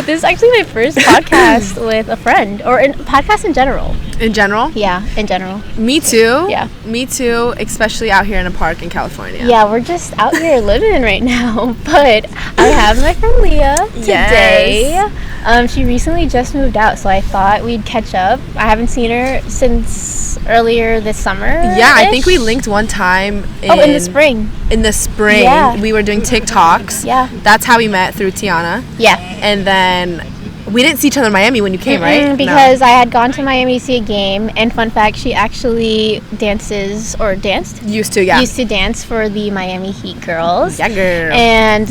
But this is actually my first podcast with a friend, or podcast in general. In general? Yeah, in general. Me too. Yeah. Me too, especially out here in a park in California. Yeah, we're just out here living right now. But I have my friend Leah today. Yes. She recently just moved out, so I thought we'd catch up. I haven't seen her since earlier this summer. Yeah, I think we linked one time in the spring. In the spring. Yeah. We were doing TikToks. Yeah. That's how we met, through Tiana. Yeah. And then we didn't see each other in Miami when you came, right? Because I had gone to Miami to see a game, and fun fact, she actually danced Used to dance for the Miami Heat girls. Yeah, girl. And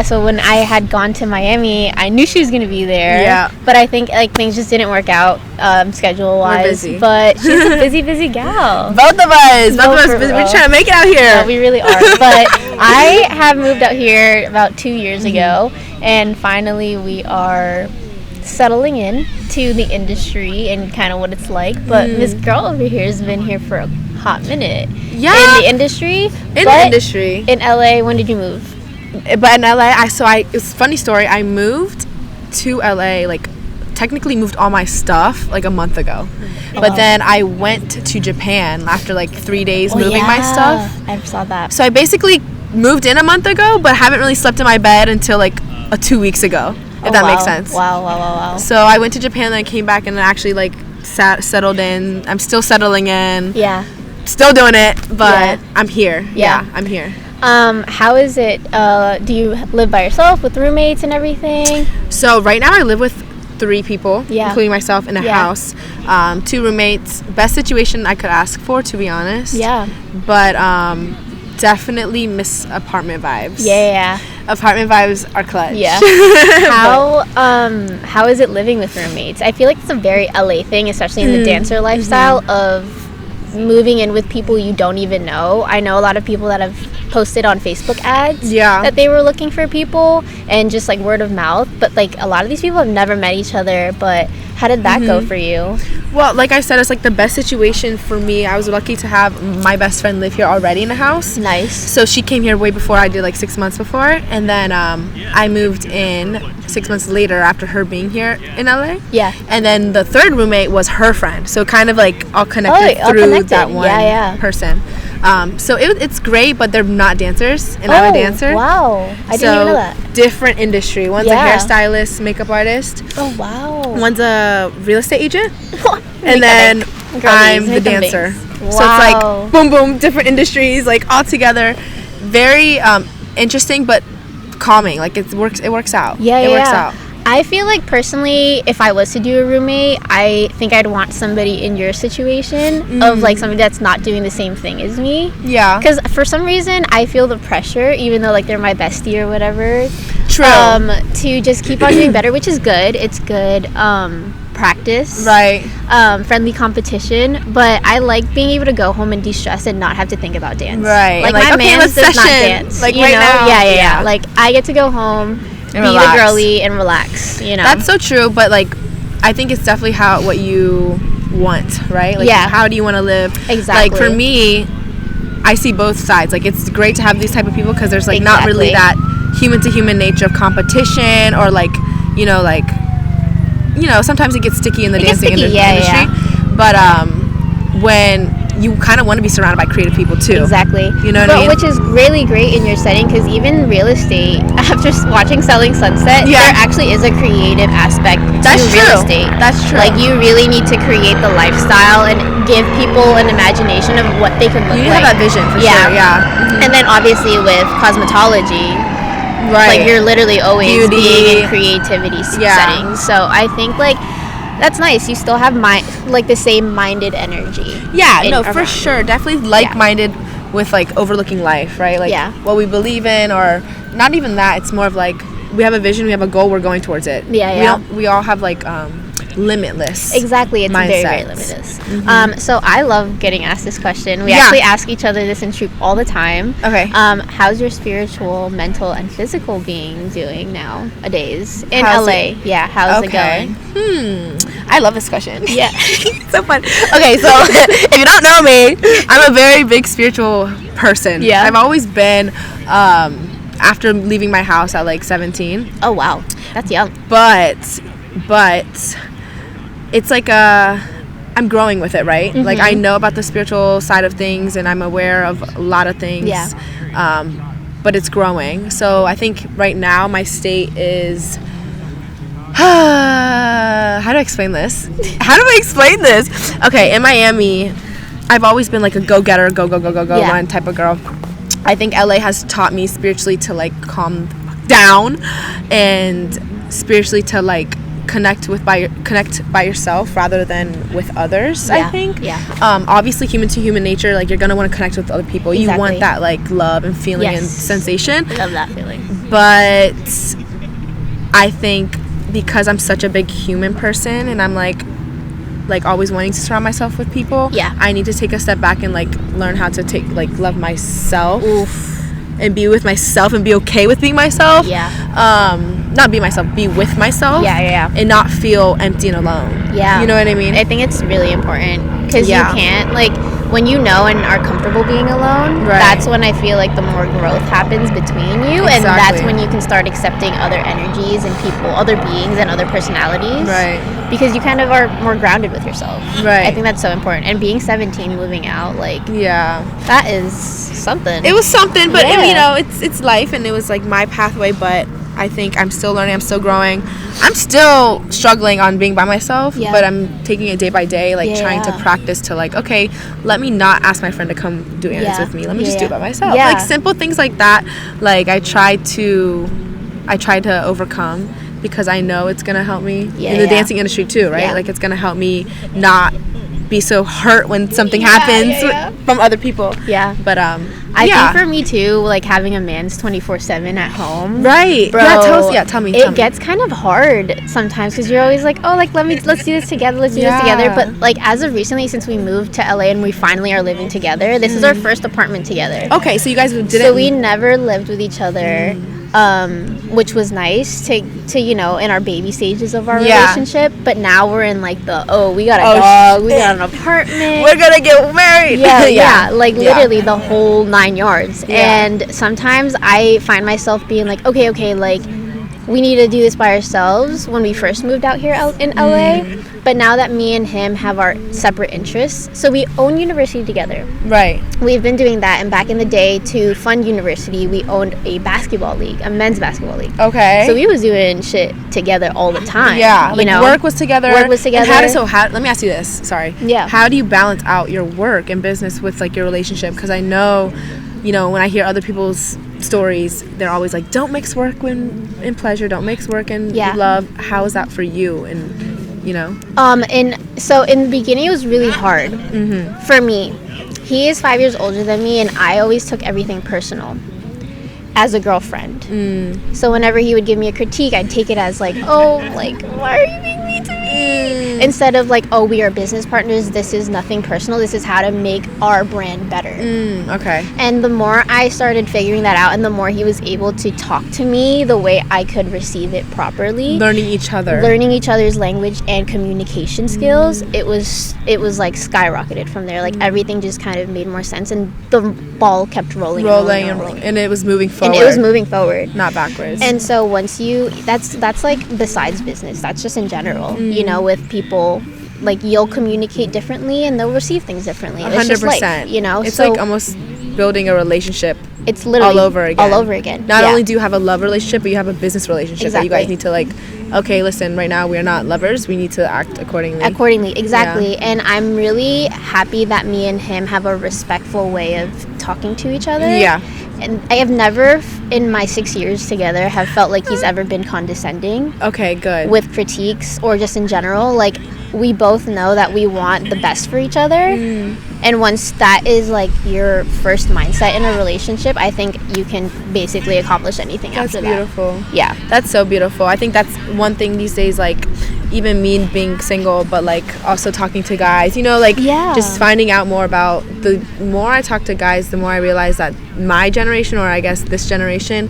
so when I had gone to Miami, I knew she was going to be there. Yeah. But I think things just didn't work out schedule wise. We're busy. But she's a busy gal. Both of us. For We're real. trying to make it out here. Yeah, we really are. But I have moved out here about 2 years ago, and finally we are settling in to the industry and kind of what it's like. But this girl over here has been here for a hot minute. Yeah. In the industry. In LA, when did you move? But in LA, it's a funny story. I moved to LA, technically moved all my stuff a month ago. But then I went to Japan after 3 days moving my stuff. I saw that. So I basically moved in a month ago, but haven't really slept in my bed until 2 weeks ago, if that makes sense. Wow. So I went to Japan, then I came back and actually settled in. I'm still settling in. Yeah. Still doing it, but Yeah. I'm here. Yeah. I'm here. How is it? Do you live by yourself with roommates and everything? So right now I live with 3 people, Yeah. including myself, in a Yeah. house. 2 roommates. Best situation I could ask for, to be honest. Yeah. But definitely miss apartment vibes. Yeah. Apartment vibes are clutch. Yeah. How is it living with roommates? I feel like it's a very LA thing, especially in the dancer lifestyle of moving in with people you don't even know. I know a lot of people that have posted on Facebook ads that they were looking for people, and just word of mouth, but a lot of these people have never met each other. But how did that go for you? Well, like I said, it's the best situation for me. I was lucky to have my best friend live here already in a house. Nice. So she came here way before I did, 6 months before, and then I moved in 6 months later after her being here in LA. Yeah. And then the third roommate was her friend, so kind of all connected through that one person. So it's great, but they're not dancers, and I'm a dancer. Wow. I didn't even know that. Different industry. One's a hairstylist, makeup artist. Oh, wow. One's a real estate agent. And then I'm the dancer. Wow. So it's boom, boom, different industries, all together. Very interesting, but calming. It works out. Yeah, It works out. I feel personally, if I was to do a roommate, I think I'd want somebody in your situation of somebody that's not doing the same thing as me. Yeah. Because for some reason, I feel the pressure, even though they're my bestie or whatever. True. To just keep on doing better, which is good. It's good. Practice. Right. Friendly competition. But I like being able to go home and de-stress and not have to think about dance. Right. My man does not dance. Right now. Yeah. I get to go home, be relax. the girly, and relax. That's so true, but I think it's definitely what you want, right? How do you want to live? Exactly. For me, I see both sides. It's great to have these type of people because there's not really that human to human nature of competition, or sometimes it gets sticky in the dancing industry. Yeah. But when you kind of want to be surrounded by creative people too. Exactly. You know what I mean? Which is really great in your setting, because even real estate, after watching Selling Sunset, there actually is a creative aspect to real estate. That's true. You really need to create the lifestyle and give people an imagination of what they could look like. You have that vision for sure. Yeah. And then obviously with cosmetology, you're literally always being in creativity settings. So I think that's nice. You still have the same minded energy. Yeah, no, for sure. Definitely like-minded with overlooking life, right? What we believe in, or not even that. It's more of we have a vision, we have a goal, we're going towards it. Yeah. We all have limitless. Exactly, it's mindsets. very limitless. So I love getting asked this question. We actually ask each other this in troop all the time. Okay. How's your spiritual, mental, and physical being doing nowadays in How's LA? Yeah, how's it going? I love this question. Yeah. It's so fun. Okay, so if you don't know me, I'm a very big spiritual person. Yeah. I've always been. after leaving my house at like 17. Oh wow, that's young. But it's like I'm growing with it, right? Like I know about the spiritual side of things, and I'm aware of a lot of things. But it's growing. So I think right now my state is how do I explain this? Okay, in Miami, I've always been like a go-getter, go run type of girl. I think LA has taught me spiritually to like calm down, and spiritually to like connect by yourself rather than with others. I think obviously human to human nature, like you're gonna want to connect with other people. You want that like love and feeling and sensation. I love that feeling. But I think because I'm such a big human person, and I'm like always wanting to surround myself with people, I need to take a step back and like learn how to love myself. And be with myself and be okay with being myself. Not be myself, be with myself. And not feel empty and alone. You know what I mean? I think it's really important because you can't, like, when you know and are comfortable being alone, that's when I feel like the more growth happens between you. And that's when you can start accepting other energies and people, other beings and other personalities. Because you kind of are more grounded with yourself. I think that's so important. And being 17, moving out, like, that is something. It was something, but you know, it's life, and it was like my pathway. But I think I'm still learning, I'm still growing, I'm still struggling on being by myself, but I'm taking it day by day, like trying to practice to like, okay, let me not ask my friend to come do errands with me, let me just do it by myself. Like simple things like that, like I try to overcome, because I know it's gonna help me in the dancing industry too, right? Like it's gonna help me not be so hurt when something happens from other people. But I think for me too, like having a man's 24/7 at home. Bro, tell me. It gets kind of hard sometimes because you're always like, oh, like let's do this together, let's do this together. But like as of recently, since we moved to LA and we finally are living together, this is our first apartment together. Okay, so you guys didn't. So we never lived with each other. Which was nice to you know, in our baby stages of our relationship, but now we're in like we got a dog, we got an apartment, we're gonna get married, like literally the whole 9 yards. And sometimes I find myself being like, okay, like we need to do this by ourselves when we first moved out here out in LA. But now that me and him have our separate interests, so we own university together. We've been doing that, and back in the day, to fund university, we owned a basketball league, a men's basketball league. So we was doing shit together all the time. You know? Work was together. How, let me ask you this, sorry. How do you balance out your work and business with like your relationship? Because I know, you know, when I hear other people's stories, they're always like, don't mix work in pleasure, don't mix work in love. How is that for you? And you know, and so in the beginning it was really hard for me. He is 5 years older than me, and I always took everything personal as a girlfriend. So whenever he would give me a critique, I'd take it as like, oh, like, why are you being mean to me? Instead of like, oh, we are business partners, this is nothing personal, this is how to make our brand better. And the more I started figuring that out, and the more he was able to talk to me the way I could receive it properly, learning each other's language and communication skills, it was like skyrocketed from there. Like everything just kind of made more sense, and the ball kept rolling, and it was moving forward. Not backwards. And so once that's like besides business, that's just in general, you know, with people, like you'll communicate differently and they'll receive things differently. 100%. It's just life, you know, it's so, like almost building a relationship. It's literally all over again. Not only do you have a love relationship, but you have a business relationship that you guys need to like, okay, listen, right now we're not lovers, we need to act accordingly. Exactly. And I'm really happy that me and him have a respectful way of talking to each other. And I have never, in my 6 years together, have felt like he's ever been condescending. Okay, good. With critiques or just in general. Like, we both know that we want the best for each other. And once that is, like, your first mindset in a relationship, I think you can basically accomplish anything after that. That's beautiful. Yeah. That's so beautiful. I think that's one thing these days, like, even me being single, but like also talking to guys, you know, like just finding out more about, the more I talk to guys, the more I realize that my generation, or I guess this generation,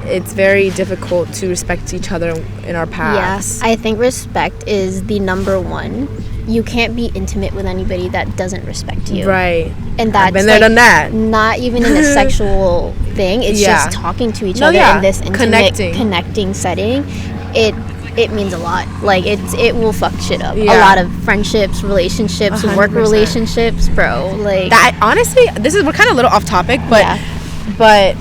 it's very difficult to respect each other in our paths. I think respect is the number one. You can't be intimate with anybody that doesn't respect you. And that's, I've been there, done that. Not even in a sexual thing. It's just talking to each other in this intimate connecting setting. It means a lot. Like, it will fuck shit up. A lot of friendships, relationships, 100%. Work relationships, bro. Like, that, honestly, we're kind of a little off topic, but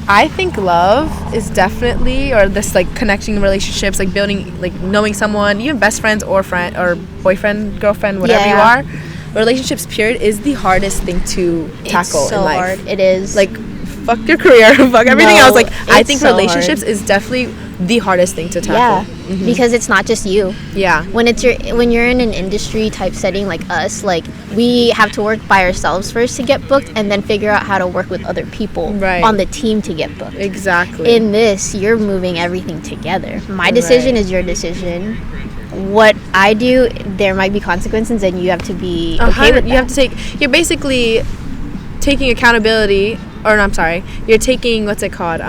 I think love is definitely, or this, like, connecting relationships, like, building, like, knowing someone, even best friends or friend or boyfriend, girlfriend, whatever you are, relationships period is the hardest thing to tackle in life. Hard. It is. Like, fuck your career, fuck everything else. Like, I think relationships is definitely the hardest thing to tackle. Because it's not just you. When you're in an industry type setting like us, like, we have to work by ourselves first to get booked, and then figure out how to work with other people on the team to get booked. Exactly. In this, you're moving everything together. My decision is your decision. What I do, there might be consequences, and you have to be okay with that. You have to you're basically taking accountability, or no, I'm sorry, you're taking, what's it called,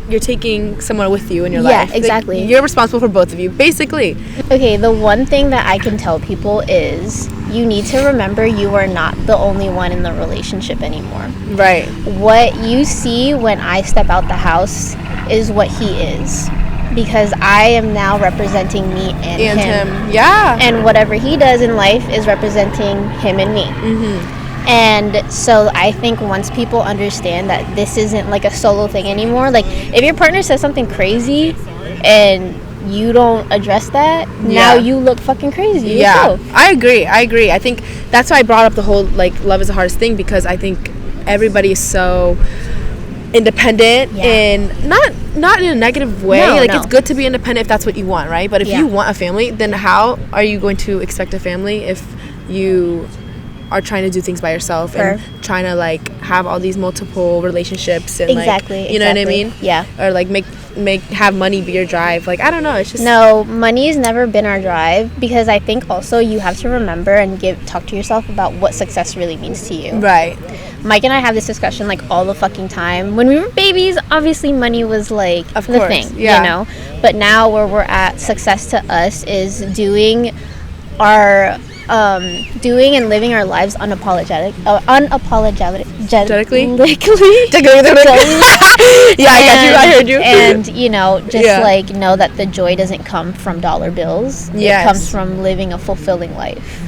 you're taking someone with you in your life. Yeah, exactly. Like, you're responsible for both of you, basically. Okay, the one thing that I can tell people is you need to remember you are not the only one in the relationship anymore. Right. What you see when I step out the house is what he is. Because I am now representing me and him. Yeah. And whatever he does in life is representing him and me. And so I think once people understand that this isn't like a solo thing anymore, like, if your partner says something crazy and you don't address that, now you look fucking crazy yourself. I agree. I think that's why I brought up the whole, like, love is the hardest thing, because I think everybody is so independent and not in a negative way. It's good to be independent if that's what you want, right? But if you want a family, then how are you going to expect a family if you are trying to do things by yourself and trying to, like, have all these multiple relationships and like, you know what I mean? Yeah. Or like have money be your drive. Like, I don't know, it's just, no, money's never been our drive, because I think also you have to remember and talk to yourself about what success really means to you. Right. Mike and I have this discussion, like, all the fucking time. When we were babies, obviously money was, like, the thing, you know? But now where we're at, success to us is doing and living our lives unapologetically. Yeah, I got you. I heard you. And, you know, just like, know that the joy doesn't come from dollar bills. It comes from living a fulfilling life.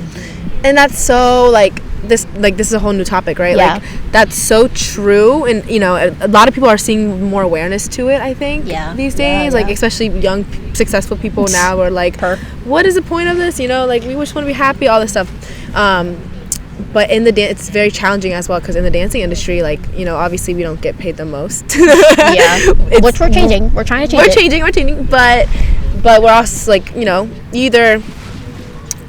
And that's so, like, this is a whole new topic, right? Yeah. Like, that's so true. And, you know, a lot of people are seeing more awareness to it, I think, these days. Like, especially young, successful people now are like, what is the point of this? You know, like, we just want to be happy, all this stuff. But in the it's very challenging as well, because in the dancing industry, like, you know, obviously we don't get paid the most. Which we're changing. We're trying to change We're changing. But we're also, like, you know, either,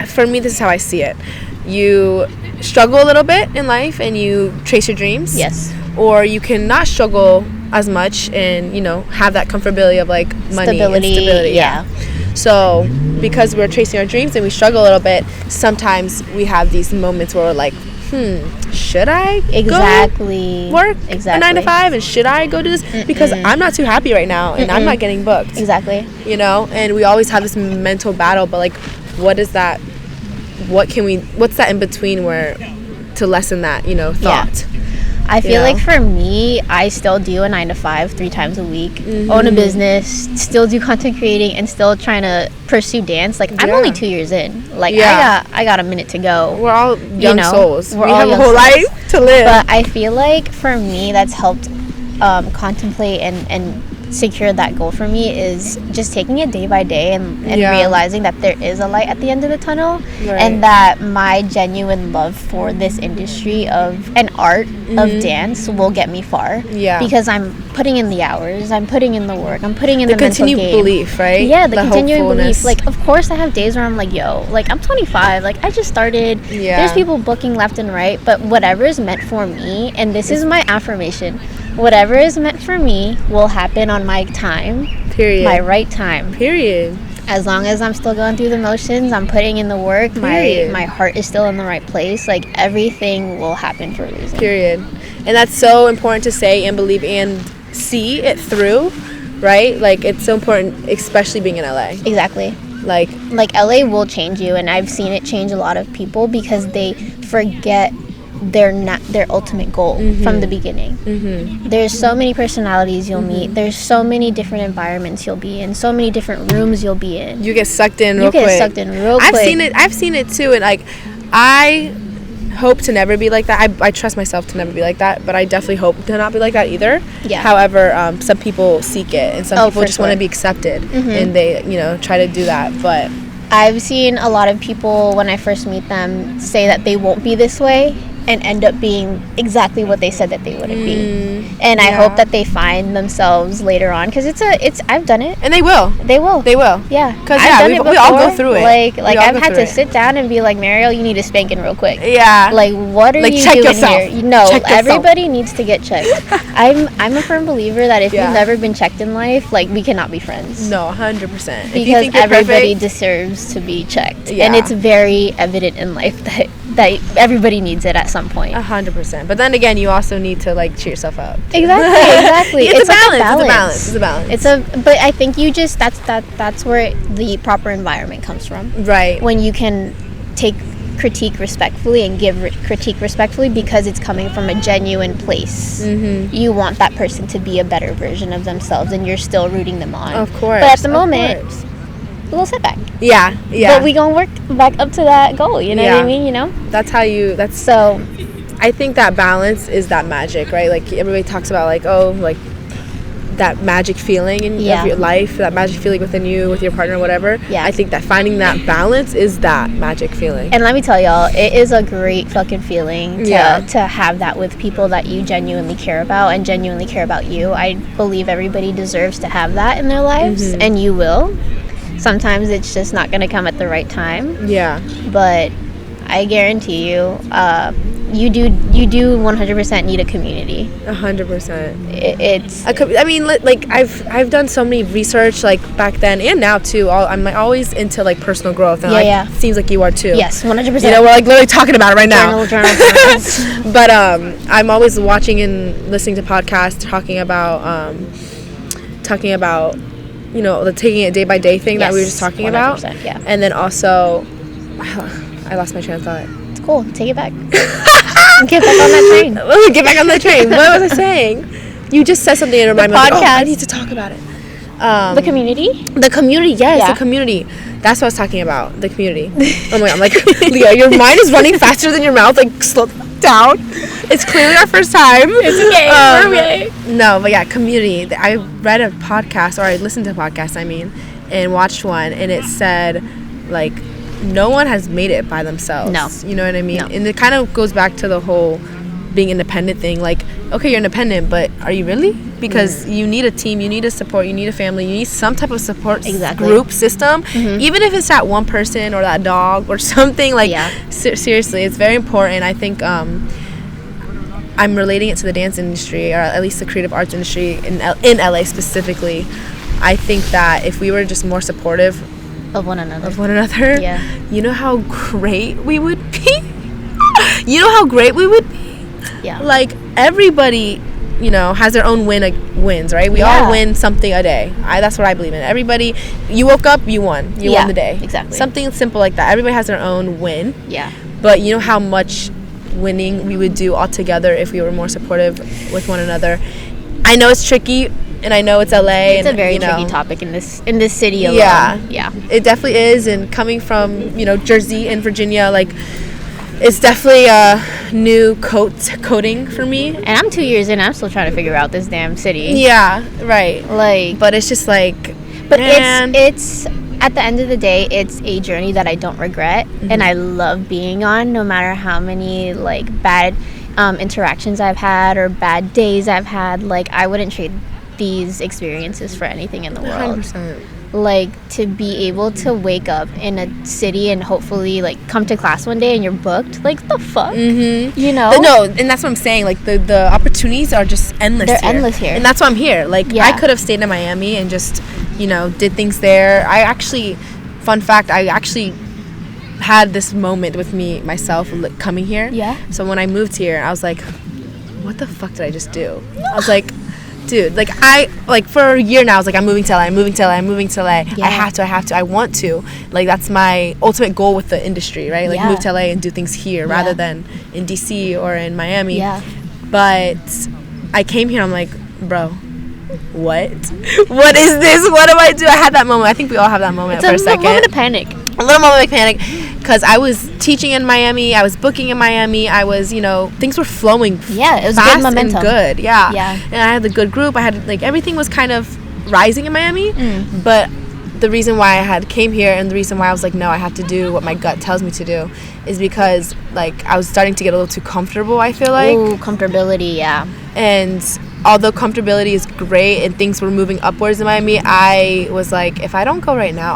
for me, this is how I see it. You struggle a little bit in life and you chase your dreams. Yes. Or you can not struggle as much and, you know, have that comfortability of, like, money and stability. Yeah. So because we're chasing our dreams and we struggle a little bit, sometimes we have these moments where we're like, should I go work a 9 to 5, and should I go do this? Because I'm not too happy right now and I'm not getting booked. Exactly. You know, and we always have this mental battle, but, like, what is that? What's that in between where to lessen that, you know, thought? I feel like for me, I still do a 9 to 5 3 times a week, own a business, still do content creating, and still trying to pursue dance. Like, I'm only 2 years in. Like, I got a minute to go. We're all young souls. We have a whole life to live. But I feel like for me, that's helped contemplate and secure that goal for me is just taking it day by day and realizing that there is a light at the end of the tunnel, and that my genuine love for this industry of an art of dance will get me far, because I'm putting in the hours, I'm putting in the work, I'm putting in the mental game. Continued belief, right? Yeah, the continuing belief. Like, of course I have days where I'm like, yo, like, I'm 25, like, I just started, there's people booking left and right, but whatever is meant for me, and this is my affirmation, whatever is meant for me will happen on my time. Period. My right time. Period. As long as I'm still going through the motions, I'm putting in the work, my heart is still in the right place, like, everything will happen for a reason. Period. And that's so important to say and believe and see it through, right? Like, it's so important, especially being in LA. Exactly. Like LA their their ultimate goal from the beginning. There's so many personalities you'll meet. There's so many different environments you'll be in. So many different rooms you'll be in. You get sucked in real quick. I've seen it too, and like I hope to never be like that. I trust myself to never be like that, but I definitely hope to not be like that either. Yeah. However, some people seek it, and some people just want to be accepted, and they, try to do that. But I've seen a lot of people, when I first meet them, say that they won't be this way and end up being exactly what they said that they wouldn't be. And I hope that they find themselves later on, because I've done it. And they will. Yeah. Because we all go through it. Like I've had to sit down and be like, Mariel, you need to spank in real quick. Yeah. Like, what are you check doing yourself. here? No, check everybody needs to get checked. I'm a firm believer that if you've never been checked in life, like, we cannot be friends. No, 100%. Because everybody deserves to be checked. Yeah. And it's very evident in life that everybody needs it at some point. 100%. But then again, you also need to like cheer yourself up. Exactly. It's a balance. But I think you just that's where the proper environment comes from. Right. When you can take critique respectfully and give critique respectfully, because it's coming from a genuine place. You want that person to be a better version of themselves, and you're still rooting them on. Of course. But at the moment, a little setback. Yeah. But we gonna work back up to that goal. You know what I mean? So I think that balance is that magic, right? Like, everybody talks about like, that magic feeling in your life, that magic feeling within you, with your partner, whatever. Yeah. I think that finding that balance is that magic feeling. And let me tell y'all, it is a great fucking feeling to have that with people that you genuinely care about and genuinely care about you. I believe everybody deserves to have that in their lives, and you will. Sometimes it's just not going to come at the right time. Yeah. But I guarantee you, you do 100% need a community. 100%. I've done so many research, like, back then and now too. I'm always into like personal growth, and it seems like you are too. Yes, 100%. We're like literally talking about it right now. Journal. But I'm always watching and listening to podcasts talking about the taking it day by day thing that we were just talking about. Yeah. And then also, I lost my train of thought. It's cool. Take it back. Get back on that train. Get back on that train. What was I saying? You just said something and reminded me. I need to talk about it. The community? The community, yes, the community. That's what I was talking about. The community. Oh my god, I'm like, Leah, your mind is running faster than your mouth. Like, slow down. It's clearly our first time. It's okay. We're okay. No, but yeah, community. I read a podcast, or I listened to a podcast, and watched one, and it said, like, no one has made it by themselves. No. You know what I mean? No. And it kind of goes back to the whole being independent thing. Like, okay, you're independent, but are you really? Because you need a team, you need a support, you need a family, you need some type of support group system. Even if it's that one person or that dog or something. Like, seriously, it's very important. I think I'm relating it to the dance industry, or at least the creative arts industry in LA specifically. I think that if we were just more supportive of one another, you know how great we would be. Yeah. Like, everybody, has their own wins, right? We all win something a day. That's what I believe in. Everybody, you woke up, you won. You won the day. Exactly. Something simple like that. Everybody has their own win. Yeah. But you know how much winning we would do all together if we were more supportive with one another. I know it's tricky, and I know it's LA. It's a very tricky topic in this city alone. Yeah. It definitely is. And coming from, Jersey and Virginia, like, it's definitely a new coating for me. And I'm 2 years in, I'm still trying to figure out this damn city. Yeah, right. Like, but it's just like, but it's at the end of the day, it's a journey that I don't regret, and I love being on, no matter how many like bad interactions I've had or bad days I've had. Like, I wouldn't trade these experiences for anything in the world. 100%. Like, to be able to wake up in a city and hopefully like come to class one day and you're booked, like, the fuck, No, and that's what I'm saying. Like, the opportunities are just endless. They're endless here, and that's why I'm here. Like, I could have stayed in Miami and just did things there. Fun fact, I actually had this moment with myself coming here. Yeah. So when I moved here, I was like, what the fuck did I just do? I was like, dude, like for a year now I was like, I'm moving to LA, I'm moving to LA, I'm moving to LA. Yeah. I have to, I want to. Like, that's my ultimate goal with the industry, right? Like, move to LA and do things here rather than in DC or in Miami. Yeah. But I came here, I'm like, bro, what is this? What do I do? I had that moment. I think we all have that moment for a second. A little moment of panic because I was teaching in Miami, I was booking in Miami, I was, things were flowing it was fast good momentum. and good. Yeah. And I had the good group. I had, like, everything was kind of rising in Miami. But the reason why I had came here and the reason why I was like, no, I have to do what my gut tells me to do is because, like, I was starting to get a little too comfortable, I feel like. Ooh, comfortability, yeah. And although comfortability is great and things were moving upwards in Miami, I was like, if I don't go right now,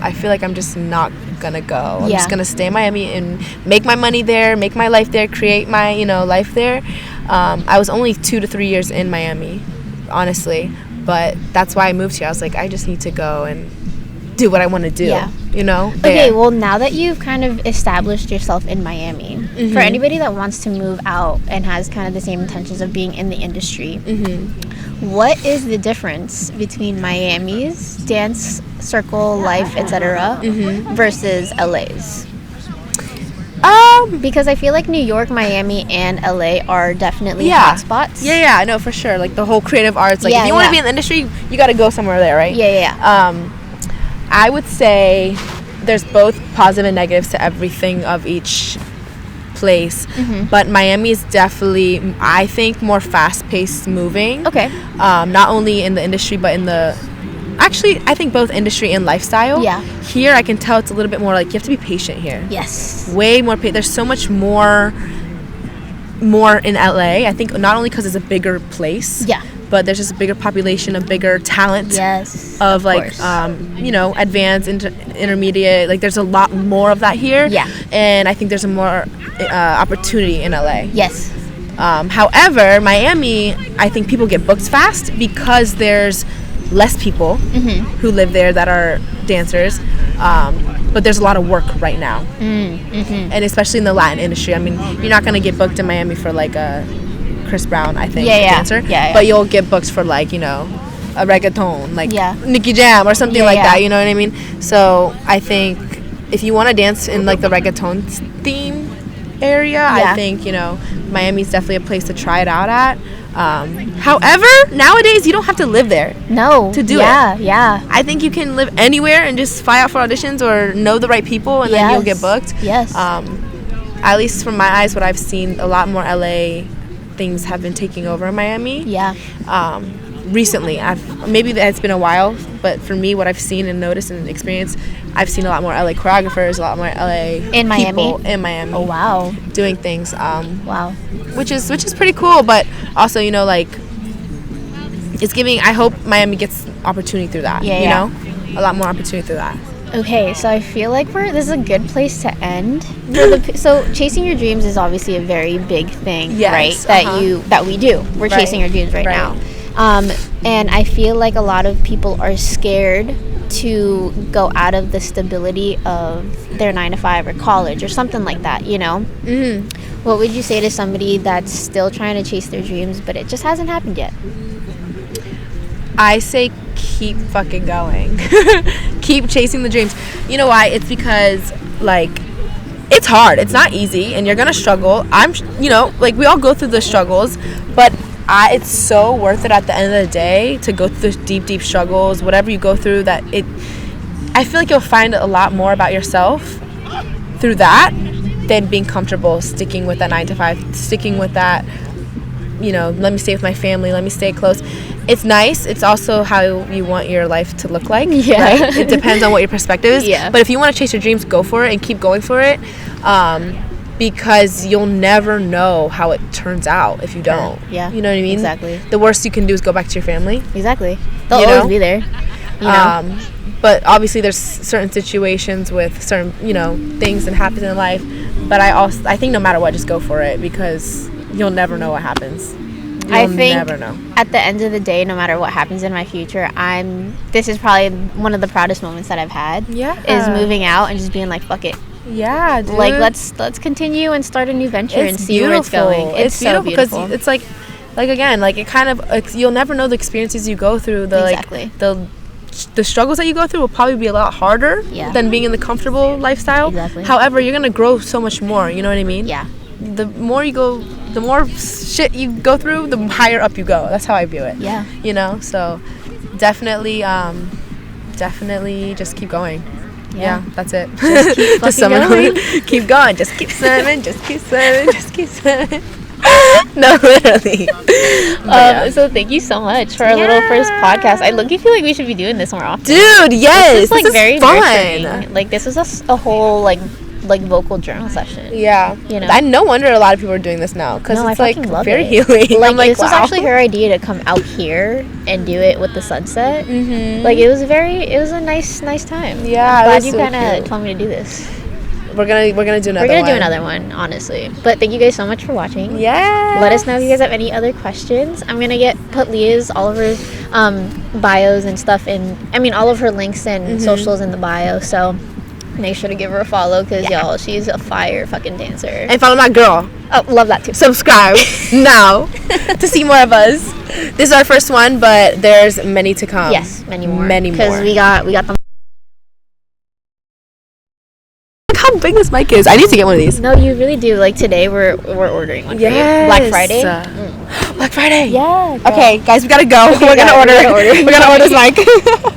I feel like I'm just not gonna go. I'm just gonna stay in Miami and make my money there, make my life there, create my, life there. I was only 2 to 3 years in Miami, honestly, but that's why I moved here. I was like, I just need to go and do what I want to do. Okay, well, now that you've kind of established yourself in Miami, for anybody that wants to move out and has kind of the same intentions of being in the industry, what is the difference between Miami's dance circle life, etc., versus LA's? Because I feel like New York, Miami, and LA are definitely hotspots. Yeah, I know for sure. Like, the whole creative arts. Like, if you want to be in the industry, you got to go somewhere there, right? Yeah. I would say there's both positive and negatives to everything of each place. But Miami is definitely, I think, more fast-paced moving. Okay. Not only in the industry, but in the... Actually, I think both industry and lifestyle. Yeah. Here, I can tell it's a little bit more like you have to be patient here. Yes. Way more patient. There's so much more in LA. I think not only because it's a bigger place. Yeah. But there's just a bigger population, a bigger talent. Yes. Of like, advanced, intermediate. Like, there's a lot more of that here. Yeah. And I think there's a more opportunity in LA. Yes. However, Miami, I think people get booked fast because there's less people who live there that are dancers, but there's a lot of work right now, and especially in the Latin industry. I mean, you're not going to get booked in Miami for like a Chris Brown, I think, dancer, but you'll get booked for like, a reggaeton, like Nicky Jam or something like that, you know what I mean? So I think if you want to dance in like the reggaeton theme area, I think, Miami's definitely a place to try it out at. However, nowadays you don't have to live there to do it. Yeah. I think you can live anywhere and just fly out for auditions or know the right people and then you'll get booked. Yes. At least from my eyes, what I've seen, a lot more LA things have been taking over in Miami. Yeah. Recently, maybe it's been a while, but for me, what I've seen and noticed and experienced, I've seen a lot more LA choreographers, a lot more LA people in Miami. Oh wow. Doing things. Wow. Which is pretty cool, but also, like, it's giving. I hope Miami gets opportunity through that. Yeah. A lot more opportunity through that. Okay, so I feel like this is a good place to end. So chasing your dreams is obviously a very big thing, right? That we do. We're chasing our dreams right now. And I feel like a lot of people are scared to go out of the stability of their 9-to-5 or college or something like that, What would you say to somebody that's still trying to chase their dreams, but it just hasn't happened yet? I say keep fucking going. Keep chasing the dreams. You know why? It's because, like, it's hard. It's not easy, and you're gonna struggle. Like, we all go through the struggles, but it's so worth it at the end of the day to go through the deep struggles, whatever you go through, I feel like you'll find a lot more about yourself through that than being comfortable sticking with that 9-to-5, sticking with that, let me stay with my family, let me stay close. It's nice. It's also how you want your life to look like. Yeah. Right? It depends on what your perspective is. Yeah. But if you want to chase your dreams, go for it and keep going for it. Because you'll never know how it turns out if you don't. Yeah. You know what I mean? Exactly. The worst you can do is go back to your family. Exactly. They'll always be there. But obviously there's certain situations with certain, things that happen in life. But I think no matter what, just go for it because you'll never know what happens. I think never know. At the end of the day, no matter what happens in my future, this is probably one of the proudest moments that I've had. Yeah. Is moving out and just being like, fuck it. Yeah, dude. Like, let's continue and start a new venture and see where it's going. It's so beautiful because it's like like again, like it kind of you'll never know the experiences you go through. Exactly. The struggles that you go through will probably be a lot harder than being in the comfortable lifestyle. Exactly. However, you're gonna grow so much more. You know what I mean? Yeah. The more shit you go through, the higher up you go. That's how I view it. Yeah. You know, so definitely just keep going. Yeah, that's it. Just keep going. Keep going. Just keep swimming. Just keep swimming. Just keep swimming. No, literally. So thank you so much for our little first podcast. I look, you feel like we should be doing this more often. Dude, yes. This is very fun. nurturing. Like this is a whole like vocal journal session. Yeah. You know. No wonder a lot of people are doing this now because it's like very healing. Like this was actually her idea to come out here and do it with the sunset. Mm-hmm. Like it was a nice time. Yeah. I'm glad you kind of told me to do this. We're gonna do another one. We're gonna do another one, honestly. But thank you guys so much for watching. Yeah. Let us know if you guys have any other questions. I'm gonna put Leah's all of her bios and stuff all of her links and socials in the bio. So make sure to give her a follow because y'all, she's a fire fucking dancer. And follow my girl. Oh, love that too. Subscribe now to see more of us. This is our first one, but there's many to come. Yes, many more. Many more. Because we got them. How big this mic is. I need to get one of these. No, you really do. Like today we're ordering one for you. Black Friday. Black Friday. Yeah. Girl. Okay, guys, we gotta go. We're gonna order this mic.